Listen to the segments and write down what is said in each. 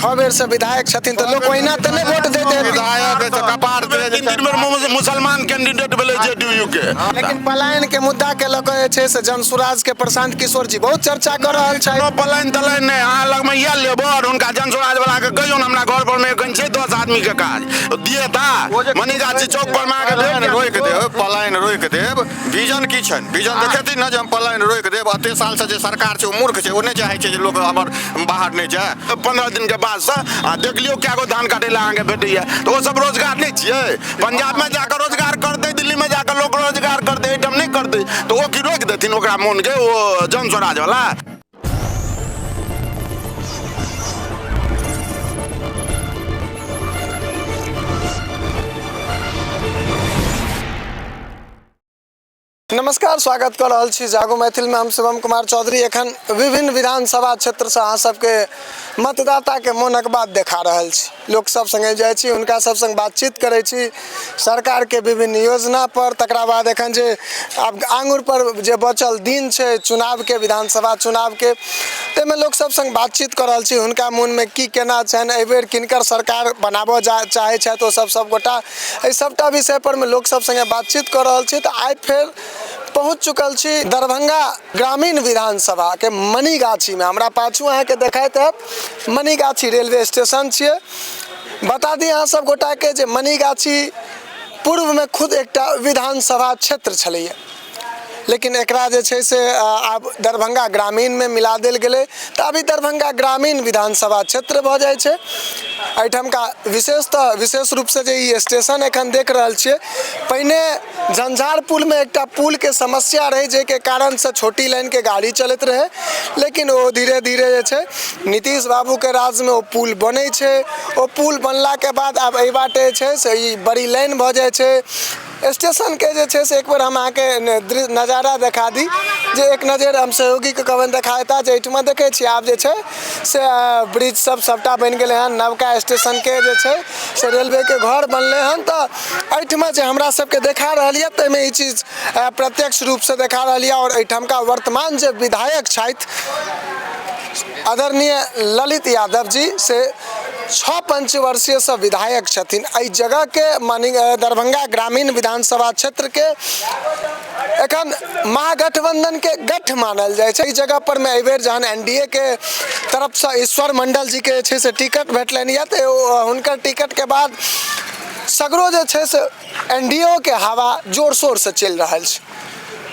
6 बेर से विधायक छथिन तो लोग ओहिना तो नहीं वोट देते। विधायक कपार मुसलमान कैंडिडेट भेलै जेडीयू के। लेकिन पलायन के मुद्दा के लऽ कऽ जे छै से जनसुराज के प्रशांत किशोर जी बहुत चर्चा कर रहल छै। पलायन तलायन नहीं, अहाँ लग में इएह लेबो और हुनका जनसुराज वाला के कहियो हमरा घर पर में एखन छै 10 आदमी के काज दिए ता मनीगाछी चौक पर में आके रोक देब, पलायन रोक देब। विजन की छन? विजन देखेथिन ना जे हम पलायन रोक देब। एते साल से जे सरकार छै ओ मूर्ख छै, ओ नहीं चाहे छै जे लोग हमर बाहर नहीं जाए। 15 दिन के बाद से देख लियो क्या गो धान काटे ला अहाँके भेटैया तो वो सब रोजगार नहीं छियै। पंजाब में जाकर रोजगार करते, दिल्ली में जाकर लोग रोजगार करते, एकदम नहीं करते तो वो की रोक देथिन ओकरा मोन के वो जनसुराज वाला। नमस्कार, स्वागत कर रहल छी जागो मैथिल में। हम शिवम कुमार चौधरी एखन विभिन्न विधानसभा क्षेत्र से अहाँ सबके मतदाता के मोनक बात देखा रहल छी। लोक सब संगे जाइ छी, हुनका सब संग बातचीत करै छी सरकार के विभिन्न योजना पर। तकरा बाद एखन जे आब आंगुर पर जे बचल दिन छै चुनाव के, विधानसभा चुनाव के, ताहिमे लोक सब संग बातचीत कर रहल छी। हुनका मोन में की केना छनि, एहि बेर किनकर सरकार बनाबऽ चाहै छथि ओ सब गोटा, एहि सबटा विषय पर में लोक सब संगे बातचीत कर रहल छी। तऽ आइ फेर पहुँच चुकल छी दरभंगा ग्रामीण विधानसभा के मनीगाछी में। हमरा पाछू अहाँ के देखाइत हैत मनीगाछी रेलवे स्टेशन छियै। बता दी अहाँ सब गोटा के जे मनीगाछी पूर्व में खुद एकटा विधानसभा क्षेत्र छलैया, लेकिन एकरा जे छै से आब दरभंगा ग्रामीण में मिला देल गेलै तऽ अभी दरभंगा ग्रामीण विधानसभा क्षेत्र भऽ जाइ छै। एहिठामका विशेष रूप से जे ई स्टेशन एखन देख रहल छियै, पहिने झंझारपुर में एकटा पुल के समस्या रहे जेके कारण से छोटी लाइन के गाड़ी चलैत रहे, लेकिन ओ धीरे धीरे जे छै नीतीश बाबू के राज में ओ पुल बनै छै। ओ पुल बनला के बाद आब एहि बाटे छै से ई बड़ी लाइन भऽ जाइ छै। स्टेशन के जे छै से एक बार हम अहाँके नजारा देखा दी जे एक नजर हम सहयोगी के कहबनि देखाता जे एहिठमा देखै छी आब जे छै से ब्रिज सब सबटा बनि गेलै हन। नवका स्टेशन के जे छै से रेलवे के घर बनलै हन। तऽ एहिठमा जे हमरा सबके देखा रहल यऽ ताहिमे ई चीज प्रत्यक्ष रूप से देखा रहल यऽ। और एहिठामका वर्तमान जे विधायक छथि आदरणीय ललित यादव जी से 6 पंचवर्षीय से विधायक छथिन। एहि जगह के दरभंगा ग्रामीण विधानसभा क्षेत्र के एखन महागठबंधन के गठ मानल जाए छै। इस जगह पर मैं एहि बेर जहन एनडीए के तरफ से ईश्वर मंडल जी के छै से टिकट भेटलनि यऽ तऽ हुनकर टिकट के बाद सगरो जे छै से एनडीए के हवा जोर शोर से चलि रहल छै।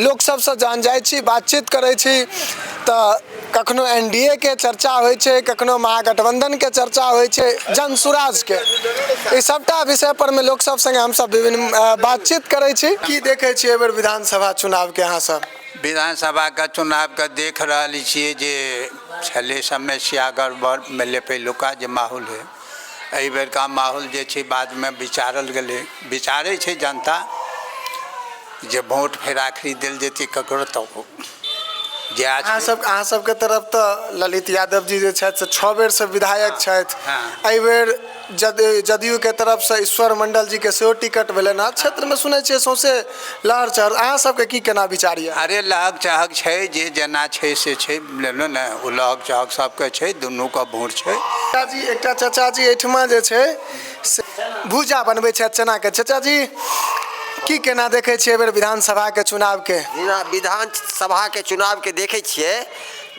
लोक सब से जान जाइ छी, बातचीत करै छी तऽ कखनो एनडीए के चर्चा होइ छै, कखनो महागठबंधन के चर्चा होइ छै, जनसुराज के। ई सबटा विषय पर में लोक सब संगे हम सब विभिन्न बातचीत करै छी। की देखै छी एहि बेर विधानसभा चुनाव के अहाँ सब? विधानसभा का चुनाव के देख रहल छियै जे छलै समस्या गड़बड़ मिले पहिलुका जे माहौल है, एहि बेर का माहौल जे छै बाद में विचारल गेलै। विचारै छै जनता जे वोट फेर आखिरी देल जेतै ककरो तऽ जे अहाँ सबके तरफ तऽ ललित यादव जी जे छथि से 6 बेर से विधायक छथि। एहि बेर जदयू के तरफ से ईश्वर मंडल जी के सेहो टिकट भेलनि हँ। क्षेत्र में सुनै छियै सौंसे लहर चहर, अहाँ सबके की केना विचार यऽ? अरे लहक चहक छै, जे जेना छै से छै, बुझलहुँ ने। ओ लहक चहक सबके छै, दुनू के वोट छै। एकटा चाचा जी एहिठमा जे छै से भूजा बनबै छथि चना के। चाचा जी की केना देखे छियै एहि बेर विधानसभा के चुनाव के? विधानसभा के चुनाव के देखे छियै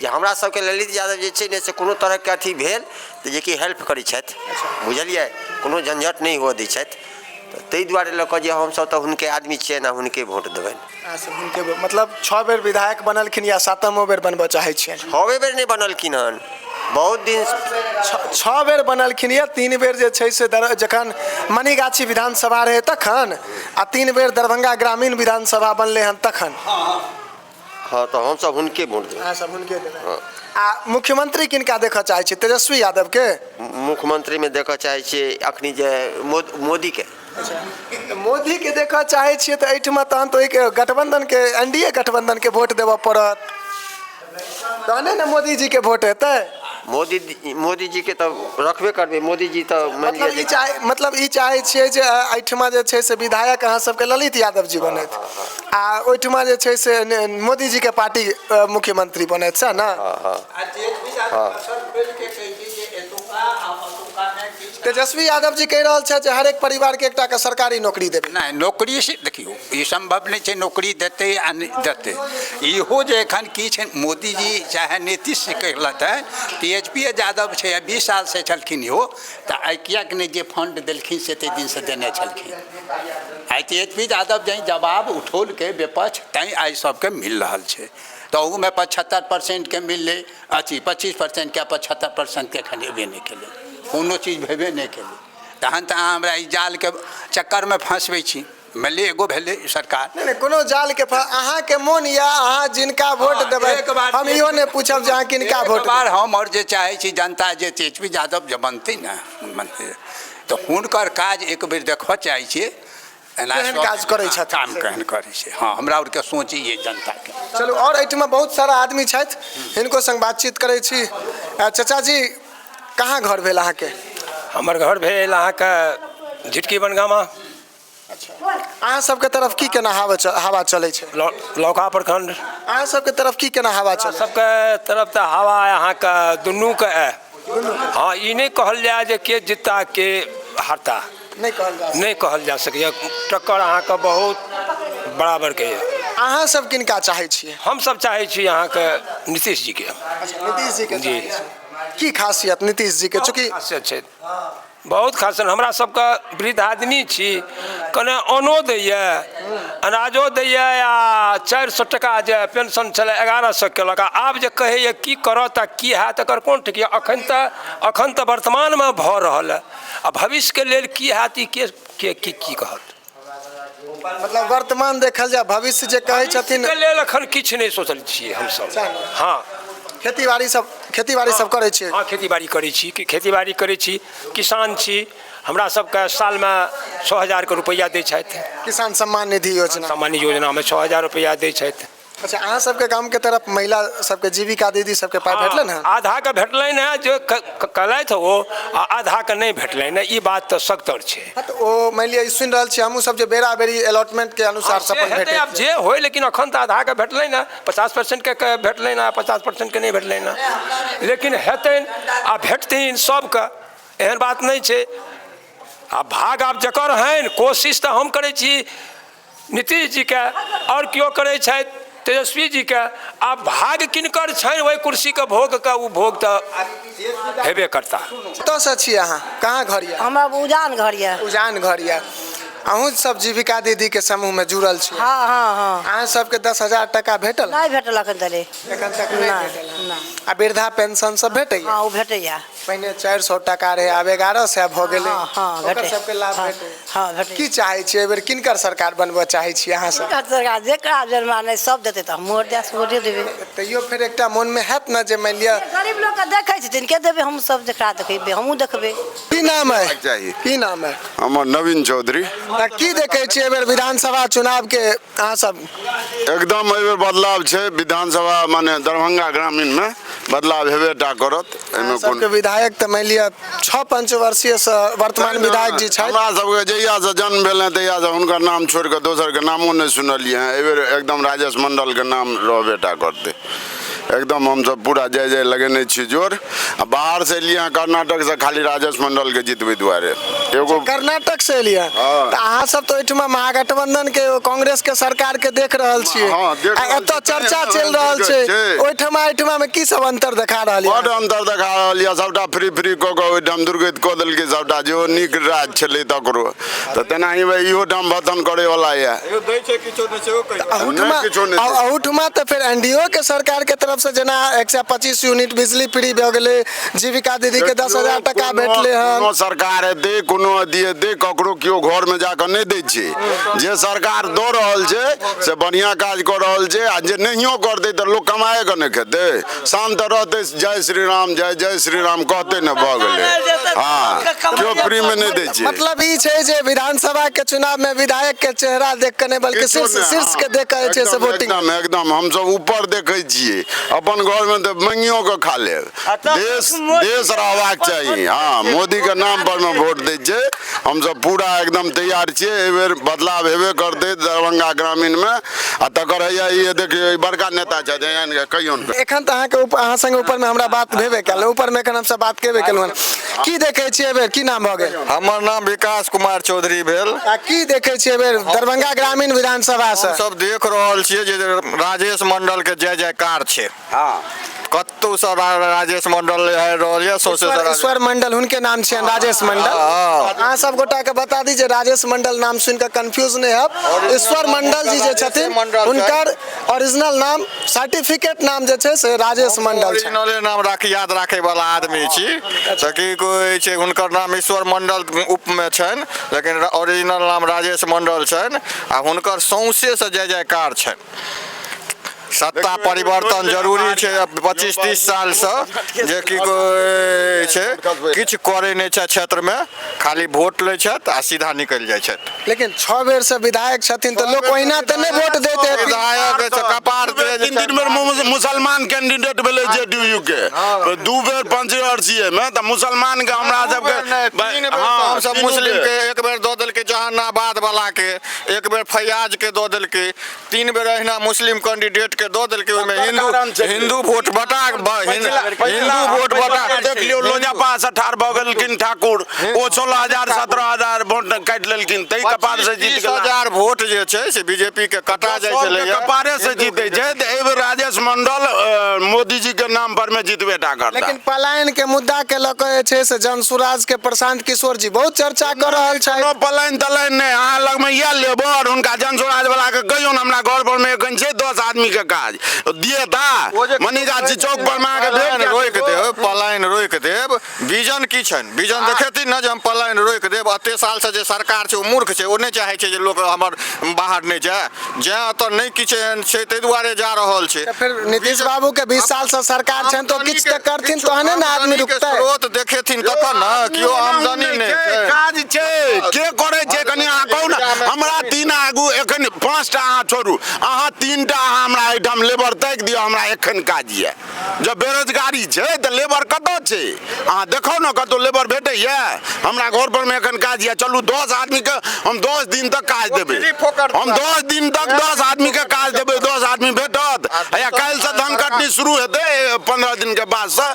जे हमरा सबके ललित यादव जे छै ने से कोनो तरह के अथी भेल तऽ जेकि हेल्प करै छथि, बुझलियै, कोनो झंझट नहीं हुअ दै छथि। तऽ ताहि दुआरे लऽ कऽ जे हमसब तऽ हुनके आदमी छियै ना, हुनके वोट देबनि। मतलब 6 बेर विधायक बनलखिन या 7म बेर बनबऽ चाहै छियै? 6 बेर नहीं बनलखिन हन, बहुत दिन 6 बेर बनलखिन यऽ। 3 बेर जे छै से जखन मनीगाछी विधानसभा रहे तखन, आ 3 बेर दरभंगा ग्रामीण विधानसभा बनले हन तखन। हाँ तो हम सब हुनके वोट देबै। हाँ सब हुनके देबै। आ मुख्यमंत्री किनका देखऽ चाहै छी? तेजस्वी यादव के मुख्यमंत्री में देखऽ चाहै छियै अखनी जे मोदी के। मोदी के देखऽ चाहै छियै तऽ एहिठमा तहन तो एक गठबंधन के, एनडीए गठबंधन के वोट देबऽ पड़त, तहने ने मोदी जी के वोट हेतै। मोदी जी के तो रखबे करबे। मोदी जी तो मतलब ई चाहे छियै जे एहिठमा जे छै से विधायक अहाँ सबके ललित यादव जी बनैत, आ ओहिठमा जे छै से मोदी जी के पार्टी मुख्यमंत्री बनैत, सएह ने? तेजस्वी यादव जी कहि रहल छथि जे हर एक परिवार के एकटा के सरकारी नौकरी देबै। नहीं नौकरी से देखियो ई संभव नहीं है नौकरी देते आ नहीं देते। इहो जे एखन की छै मोदी जी चाहे नीतीश जी कहलत है तेजस्वी यादव छै 20 साल से छलखिन हो तो आई कियाक नहीं जे फंड देलखिन से ते दिन से देने छलखिन। आई तेजस्वी यादव जै जवाब उठौल के विपक्ष तैं आई सबके मिल रहा है तो में 75% के मिलले अथी 25% के 75% के एखन एबे नहीं केले कोनो चीज भेबे नहीं केले तहन तऽ अहाँ हमरा ई जाल के चक्कर में फंसबै छी। मानि एगो भेलै सरकार नहीं कोनो जाल के अहाँ के मोन या अहाँ जिनका वोट देबै हम इहो नहीं पूछब जे अहाँ किनका वोट बार हम और जे चाहै छी जनता जे तेजस्वी यादव जे बनतै ने बनतै तऽ हुनकर काज एक बेर देखऽ चाहै छियै केहन काज करै छथि काम केहन करै छै। हाँ हमरा और के सोच ये जनता के। चलू और एहिठमा बहुत सारा आदमी छथि हिनको संग बातचीत करै छी। चाचा जी कहाँ घर भेल अहाँके? हमर घर भेल अहाँके झिटकी बनगामा। अहाँ सबके तरफ की केना हवा चलै छै? लौका प्रखंड। अहाँ सबके तरफ की केना हवा चलै? सबके तरफ तऽ हवा अहाँके दुनू के है। हाँ ई नहीं कहल जाए जे के जीता के हारता नहीं कहल जा सकैए टक्कर अहाँके बहुत बराबर के है। अहाँ सब किनका चाहै छियै? हम सब चाहै छी अहाँके नीतीश जी के। नीतीश जी के जी की खासियत नीतीश जी के? चूँकि खासियत छै बहुत खास हमरा सबके वृद्ध आदमी छी कने अनो दैए अनाजो दैए या 400 टका जे पेंशन छलै 1100 केलक आब जे कहैए की करत आ की हैत एकर कोन ठीक यऽ? अखन तऽ वर्तमानमे भऽ रहल है आ भविष्यके लेल की हैत ई की कहत? मतलब वर्तमान देखल जाए भविष्य जे कहै छथिन के लेल एखन किछु नहीं सोचल छियै हमसब। हाँ खेती बाड़ी सब करै छियै? हाँ खेती बाड़ी करै छी किसान छी। हमरा सबके सालमे 6000 के रुपैआ दै छथि किसान सम्मान निधि योजना। सामान्य योजनामे 6000 रुपैआ दै छथि। अच्छा अहाँ सबके गांव के तरफ महिला सबके जीविका दीदी सबके पाइ भेटलनि हैं? आधा के भेटलनि हैं जो कलथि ओ आ आधा के नहीं भेटलनि हैं ई बात तऽ सख्तर छै। तो ओ मानि लिअ सुनि रहल छी हमहूँ सब जे बेरा बेरी अलॉटमेंट के अनुसार सब भेटै अब जे होय लेकिन अखन तऽ आधा के भेटलनि हैं 50% के भेटलनि हैं 50% के नहीं भेटलनि हैं लेकिन हेतनि आ भेटथिन सबके एहन बात नहीं छै। आ भाग आब जकर हन कोशिश तऽ हम करै छी नीतीश जी के और केओ करै छथि तेजस्वी जी के। आब भाग किनकर छनि वही कुर्सी के भोग के उ भोग तऽ हेबे करता। कतऽसँ छी अहाँ? कहाँ घर यऽ? हमरा उजान घर यऽ। उजान घर यऽ। अहूँ सब जीविका दीदी के समूह में जुड़ल छी? हाँ हाँ हाँ। अहाँ सबके 10,000 टका भेटल? नहीं भेटल एखन तले। एखन तक नहीं भेटल। आ वृद्धा पेंशन सब भेटैए? हाँ वो भेटैया। पहिने 400 टका रहे आब 1100 भऽ गेलै। हाँ ओकर सबके लाभ भेटै? हाँ भेटै। की चाहै छियै एहि बेर किनकर सरकार बनबऽ चाहै छियै अहाँ सब? सरकार जेकरा जन्मा नहीं सब देते तऽ हम वोटे देबै। तैयो फिर एकटा मोन में हैत ना जे मानि लिअ गरीब लोग के देखै छथिन के देबै हम सब जेकरा देखबै हमहूँ देखबै। की नाम है? चाहिए की नाम है? हमर नवीन चौधरी। की देखै छियै एहि बेर विधानसभा चुनाव के अहाँ सब? एकदम एहि बेर बदलाव छै विधानसभा माने दरभंगा ग्रामीण में बदलाव हेबेटा करत। एहिमे सबके विधायक तऽ मानि लिअ 6 पंचवर्षीय से वर्तमान विधायक जी छथि। हमरा सबके जहियासँ जन्म भेल हैं तहियासँ हुनकर नाम छोड़ि कऽ दोसरके नामो नहि सुनलियै हैं। एहि बेर एकदम राजेश मंडल के नाम रहबेटा करतै। एकदम हम सब पूरा जय लगेने छी जोर। आ बाहर से एलियै हैं कर्नाटक से खाली राजेश मंडल के जितबै दुआरे। एगो कर्नाटक से एलियै हाँ। तऽ अहाँ सब तो ओहिठमा महागठबंधन के कांग्रेस के सरकार के देख रहल छियै। हाँ, देख रहल एतऽ छियै। चर्चा चलि रहल छै ओहिठमा में की सब अंतर देखा रहल बड यऽ? अंतर देखा रहल यऽ। सबटा फ्री कऽ कऽ ओहिठाम दुर्गत कऽ देलकै सबटा जेहो नीक राज छलै तकरो तऽ तेनाही इहो ठाम भतन करे वाला यऽ। अहूठमा तऽ फिर एनडीओ के सरकार के तरफ से जेना 125 यूनिट बिजली फ्री भऽ गेलै जीविका दीदी के 10,000 टका भेटलै हन। कोनो सरकार हेतै कोनो अथी हेतै ककरो केओ घर में जाकऽ नहीं दै छै। जे सरकार दऽ रहल छै से बढ़िया काज कऽ रहल छै आ जे नहियो करतै तऽ लोक कमाए कऽ नहि खेतै शांत रहतै जय श्री राम जय श्री राम कहतै ने भऽ गेलै। हाँ केओ फ्री में नहीं दै छै। मतलब ई छै जे विधानसभा के चुनाव में विधायक के चेहरा देख के नहीं बल्कि शीर्ष के देख के छै से वोटिंग एकदम हम सब ऊपर देखै छियै अपन घर में तो मंगियो के खा लेब। देश रहबाक चाहिए। हाँ मोदी के नाम पर में वोट दै छै हम सब पूरा एकदम तैयार छियै एहि बेर बदलाव हेबे करतै दरभंगा ग्रामीण में आ तकर हैया ई देखियौ बड़का नेता छथि कहियौ एखन तऽ अहाँके अहाँ संगे ऊपर में हमरा बात भेबे कयल ऊपर में एखन हम सब बात केबे केलहुँ की देखै छियै एहि बेर की नाम भऽ गेल हमर नाम विकास कुमार चौधरी भेल आ की देखै छियै एहि बेर दरभंगा ग्रामीण विधानसभा से सब देख रहल छियै जे राजेश मंडल के जय जयकार छै कतौ से राजेश मंडल रहल यऽ सौसे ईश्वर मंडल हुनके नाम छियनि राजेश मंडल अहाँ सब गोटा के बता दी जे राजेश मंडल नाम सुनि कऽ कंफ्यूज नहि हैब ईश्वर मंडल जी जे छथिन हुनकर ओरिजिनल नाम सर्टिफिकेट नाम जे छै से राजेश मंडल छै ओरिजिनल नाम याद राखे वाला आदमी छी तऽ की कहै छै हुनकर नाम ईश्वर मंडल उप में छनि लेकिन ओरिजिनल नाम राजेश मंडल छनि आ हुनकर सौंसे से जय जयकार छनि सत्ता परिवर्तन जरूरी छै 25-30 साल से जे की कहै छै किछु करै नहि छै क्षेत्र में खाली वोट लै छथि आ सीधा निकलि जाइ छथि लेकिन 6 बेर से विधायक छथिन तऽ लोक ओहिना तऽ नहि वोट देते विधायक कपार तीन बेर मुसलमान कैंडिडेट भेलै जेडीयू के 2 बेर पंचवर्षीय में तऽ मुसलमान के हमरा सबके हम सब मुस्लिम के एक बेर दऽ देलकै जहानाबाद वाला के एक बेर फैयाज के दऽ देलकै 3 बेर अहिना मुस्लिम कैंडिडेट के दो दिल के हिंदू वोट बटा हिंदू वोट बटा देख लियो लोजपा 18 भऽ गेलखिन ठाकुर ओ 16,000 17,000 वोट काटि लेलखिन तै कपार से जीत गेल 20,000 वोट जे छै से बीजेपी के कटा जाइ छलै कपारे से जीते छै एहि बेर राजेश मंडल मोदी जी के नाम पर में जीतबेटा करता लेकिन पलायन के मुद्दा के लऽ कऽ जे छै से जनसुराज के प्रशांत किशोर जी बहुत चर्चा कर रहल छै कोनो पलायन तलायन नहि अहाँ लग में इएह लेबो और हुनका जनसुराज वाला के कहियो हमरा घर पर में एखन छै 10 आदमी के काज दिए ता मनीगा जी चौक पर में आके भेट रोक देब पलायन रोक देब विजन की छनि विजन देखेथिन न जे हम पलायन रोक देब एते साल से जे सरकार छै ओ मूर्ख छै ओ नहि चाहै छै जे लोक हमर बाहर नहि जाय जे एतऽ नहि किछु एहन छै ताहि दुआरे जा रहल छै फिर नीतीश बाबू के 20 साल से सरकार छनि तो किछु तऽ करथिन तहने ने आदमी रुकतै स्रोत देखेथिन तखन न कियो आमदनी नहि काज छै के करे छै कनी अहाँ कहू ने हमरा 3 आगू एखन 5टा अहाँ छोड़ू अहाँ 3टा हमरा एहिठाम लेबर ताकि दियौ हमरा एखन काज यऽ जब बेरोजगारी छै तऽ लेबर कतऽ छै अहाँ देखो ने कतौ लेबर भेटैया हमरा घर पर में एखन काज यऽ चलू 10 आदमी के हम 10 दिन तक काज देबै हम 10 दिन तक 10 आदमी के काज देबै 10 आदमी भेटत या काल्हि से धान काटनी शुरू हेतै 15 दिन के बाद से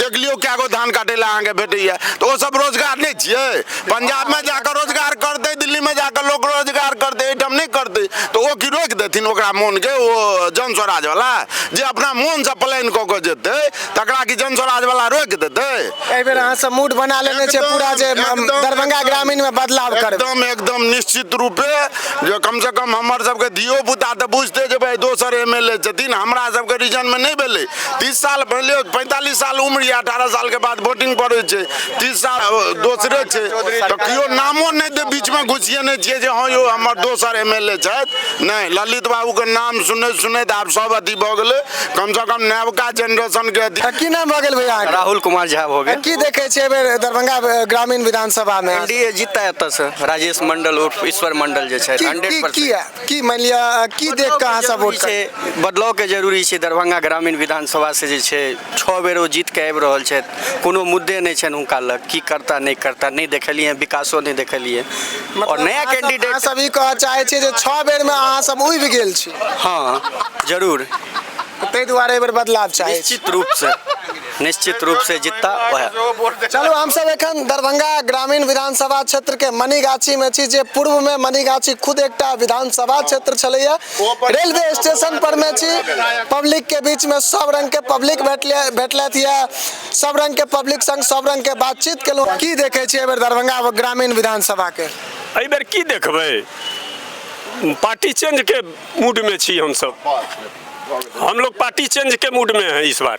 देख लियौ कए गो धान काटै लए अहाँके भेटैया तऽ ओ सब रोजगार नहि छियै पंजाब में जाकर रोजगार करतै दिल्ली में जाकर लोक रोजगार करतै एहिठाम नहि करतै तऽ ओ की रोकि देथिन ओकरा मोन के ओ जन स्वराज वाला जे अपना मोन से प्लान कऽ के जेतै तकरा की जन स्वराज वाला रोकि देतै एहि बेर अहाँ सब मूड बना लेने छै पूरा जे दरभंगा ग्रामीण में बदलाव करबै एकदम निश्चित रूपे जो कम से कम हमर सबके धियो पुता तऽ बुझते जे भाई दोसर एमएलए छथिन हमरा सबके रीजन में नहीं भेलै 30 साल पहले 45 साल उम्र या 18 साल के बाद वोटिंग पड़ै छै 30 साल दोसरे छै तऽ कियो नामो नहीं दे बीच में घुसिए नहीं छियै जे हाँ यो हमर दोसर एमएलए छथि नहीं ललित बाबू के नाम सुनैत आब सब अथी भऽ गेलै कम से कम नवका जनरेशन के की नाम भऽ गेल भैया राहुल कुमार झा भऽ गेल की देखै छियै एहि बेर दरभंगा ग्रामीण विधानसभा में एनडीए जीतता एतऽ से राजेश मंडल उर्फ ईश्वर मंडल जे छै 100% की मानि लिअ की देख कऽ अहाँ सब वोट छै बदलाव के जरूरी छै दरभंगा ग्रामीण विधानसभा से जे छै 6 बेर ओ जीत के आबि रहल छथि कोनो मुद्दे नहि छनि हुनका लग की करता नहीं देखलियै विकासो नहीं देखलियै और नया कैंडिडेट सब ई कहऽ चाहै छियै जे 6 बेर में अहाँ सब उबि गेल छी हाँ जरूर ताहि दुआरे एहि बेर बदलाव चाही निश्चित रूप से जीतता वह चलो हम सब एखन दरभंगा ग्रामीण विधानसभा क्षेत्र के मनीगाछी में छी जे पूर्व में मनीगाछी खुद एकटा विधानसभा क्षेत्र छलैया रेलवे स्टेशन पर में छी पब्लिक के बीच में सब रंग के पब्लिक भेटलथि या सब रंग के पब्लिक संग सब रंग के बातचीत केलहुँ की देखै छी एहि बेर दरभंगा ग्रामीण विधानसभा के एहि बेर की देखबै पार्टी चेंज के मूड में छी हम लोग पार्टी चेंज के मूड में हैं इस बार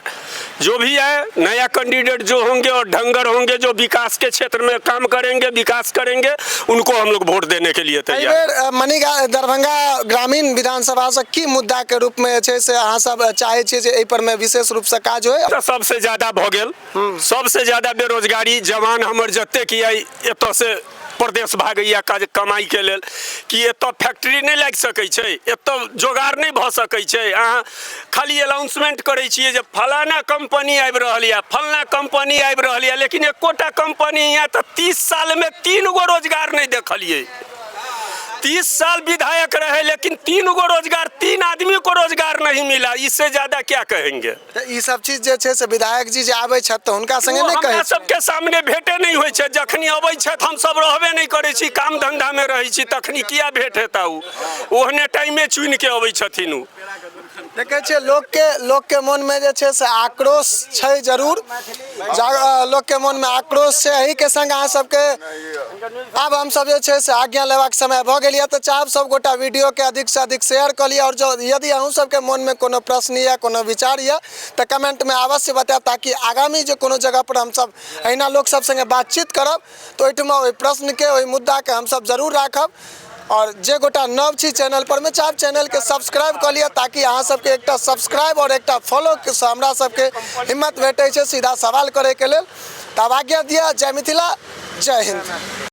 जो भी है नया कैंडिडेट जो होंगे और ढंगर होंगे जो विकास के क्षेत्र में काम करेंगे विकास करेंगे उनको हम लोग वोट देने के लिए तैयार दरभंगा ग्रामीण विधानसभा से की मुद्दा के रूप में छै से अहाँ सब चाहे छियै जे एहि पर में विशेष रूप से काज होय सबसे ज्यादा भऽ गेल सबसे ज्यादा बेरोजगारी जवान हमर जतेक एतऽ से प्रदेश भागैया कमाई के लेल कि एतऽ फैक्ट्री नहीं लागि सकै छै, एतऽ जोगाड़ नहीं भऽ सकै छै। अहाँ खाली अनाउंसमेंट करै छियै जे फलाना कंपनी आबि रहल यऽ, फलाना कंपनी आबि रहल यऽ, लेकिन एकोटा कंपनी यहाँ तऽ 30 साल में 3 गो रोजगार नहीं देखलिए। 30 साल विधायक रहे लेकिन 3 गो रोजगार, 3 आदमी को रोजगार नहीं मिला, इससे ज्यादा क्या कहेंगे। ई सब चीज जे छै से विधायक जी जे आबै छथि तऽ हुनका संगे नहि कहै हमरा सबके सामने भेटे नहीं होइ छै। जखनी अबै छथि हम सब रहबे नहीं करै छी, काम धंधा में रहै छी, तखनी किया भेट हेता उ ओहने टाइमे चुनि के अबै छथिन उ। देखै छियै लोक के मन में जे छै से आक्रोश छै जरूर, लोक के मन में आक्रोश छै। एही के संग अहाँ सबके आब हम सब जे छै से आज्ञा लेबाक समय भऽ गेल यऽ, तऽ चाहब सब गोटा वीडियो के अधिक से अधिक शेयर कऽ लिअ, और जो यदि अहूँ सबके मन में कोनो प्रश्न या कोनो विचार यऽ तऽ कमेंट में अवश्य बतायब, ताकि आगामी जे कोनो जगह पर हम सब अहिना लोक सब संगे बातचीत करब तऽ ओहिठमा ओहि प्रश्न के, ओहि मुद्दा के हम सब जरूर राखब। और जे गोटा नव छी चैनल पर में, चाहब चैनल के सब्सक्राइब कर लिया, ताकि अहाँ सबके एकटा सब्सक्राइब और एकटा फॉलो के हमरा सबके हिम्मत भेटै छै सीधा सवाल करे के लेल। तब आज्ञा दिया। जय मिथिला, जय हिंद।